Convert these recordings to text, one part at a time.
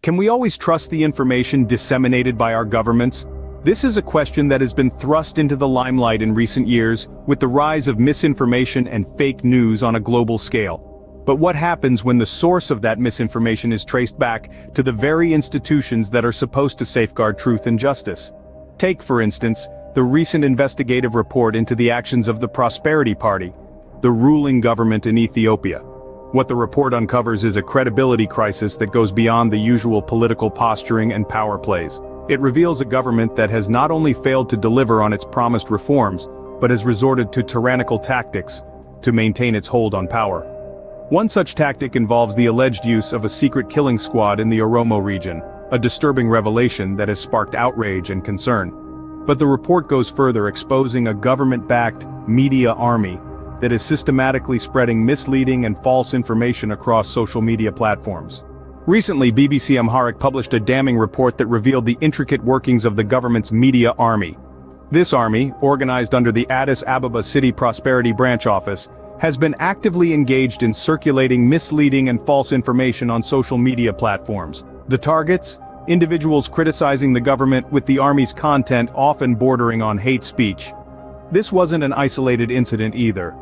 Can we always trust the information disseminated by our governments? This is a question that has been thrust into the limelight in recent years, with the rise of misinformation and fake news on a global scale. But what happens when the source of that misinformation is traced back to the very institutions that are supposed to safeguard truth and justice? Take, for instance, the recent investigative report into the actions of the Prosperity Party, the ruling government in Ethiopia. What the report uncovers is a credibility crisis that goes beyond the usual political posturing and power plays. It reveals a government that has not only failed to deliver on its promised reforms, but has resorted to tyrannical tactics to maintain its hold on power. One such tactic involves the alleged use of a secret killing squad in the Oromo region, a disturbing revelation that has sparked outrage and concern. But the report goes further, exposing a government-backed media army that is systematically spreading misleading and false information across social media platforms. Recently, BBC Amharic published a damning report that revealed the intricate workings of the government's media army. This army, organized under the Addis Ababa City Prosperity Branch Office, has been actively engaged in circulating misleading and false information on social media platforms. The targets? Individuals criticizing the government, with the army's content often bordering on hate speech. This wasn't an isolated incident either.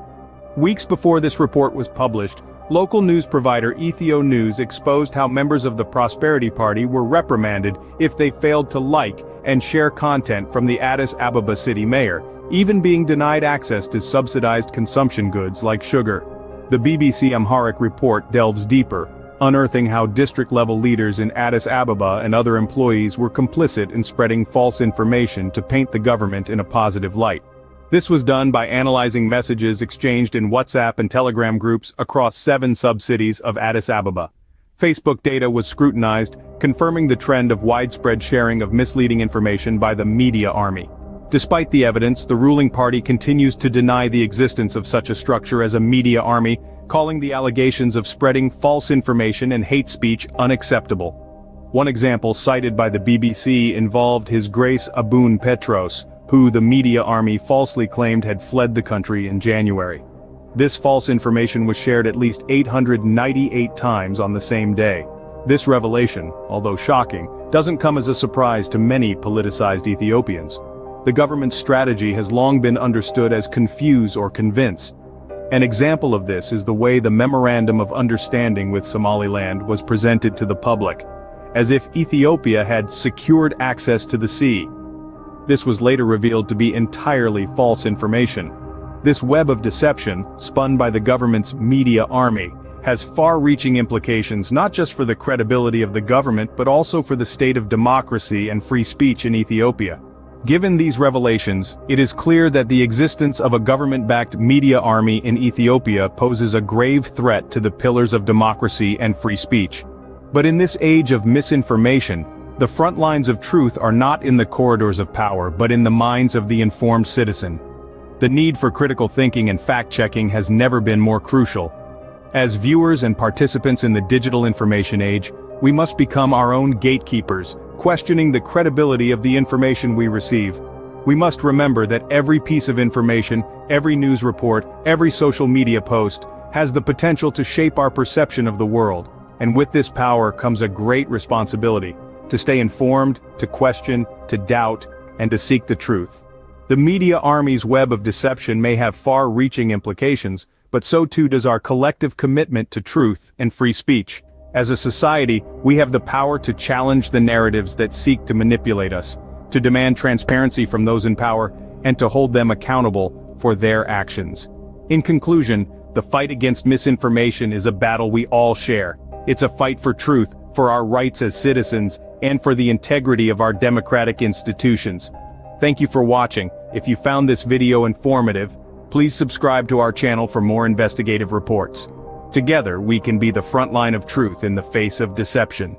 Weeks before this report was published, local news provider Ethio News exposed how members of the Prosperity Party were reprimanded if they failed to like and share content from the Addis Ababa city mayor, even being denied access to subsidized consumption goods like sugar. The BBC Amharic report delves deeper, unearthing how district-level leaders in Addis Ababa and other employees were complicit in spreading false information to paint the government in a positive light. This was done by analyzing messages exchanged in WhatsApp and Telegram groups across 7 sub-cities of Addis Ababa. Facebook data was scrutinized, confirming the trend of widespread sharing of misleading information by the media army. Despite the evidence, the ruling party continues to deny the existence of such a structure as a media army, calling the allegations of spreading false information and hate speech unacceptable. One example cited by the BBC involved His Grace Abun Petros, who the media army falsely claimed had fled the country in January. This false information was shared at least 898 times on the same day. This revelation, although shocking, doesn't come as a surprise to many politicized Ethiopians. The government's strategy has long been understood as confuse or convince. An example of this is the way the Memorandum of Understanding with Somaliland was presented to the public, as if Ethiopia had secured access to the sea. This was later revealed to be entirely false information. This web of deception, spun by the government's media army, has far-reaching implications not just for the credibility of the government but also for the state of democracy and free speech in Ethiopia. Given these revelations, it is clear that the existence of a government-backed media army in Ethiopia poses a grave threat to the pillars of democracy and free speech. But in this age of misinformation, the front lines of truth are not in the corridors of power but in the minds of the informed citizen. The need for critical thinking and fact-checking has never been more crucial. As viewers and participants in the digital information age, we must become our own gatekeepers, questioning the credibility of the information we receive. We must remember that every piece of information, every news report, every social media post, has the potential to shape our perception of the world. And with this power comes a great responsibility: to stay informed, to question, to doubt, and to seek the truth. The media army's web of deception may have far-reaching implications, but so too does our collective commitment to truth and free speech. As a society, we have the power to challenge the narratives that seek to manipulate us, to demand transparency from those in power, and to hold them accountable for their actions. In conclusion, the fight against misinformation is a battle we all share. It's a fight for truth, for our rights as citizens, and for the integrity of our democratic institutions. Thank you for watching. If you found this video informative, please subscribe to our channel for more investigative reports. Together, we can be the front line of truth in the face of deception.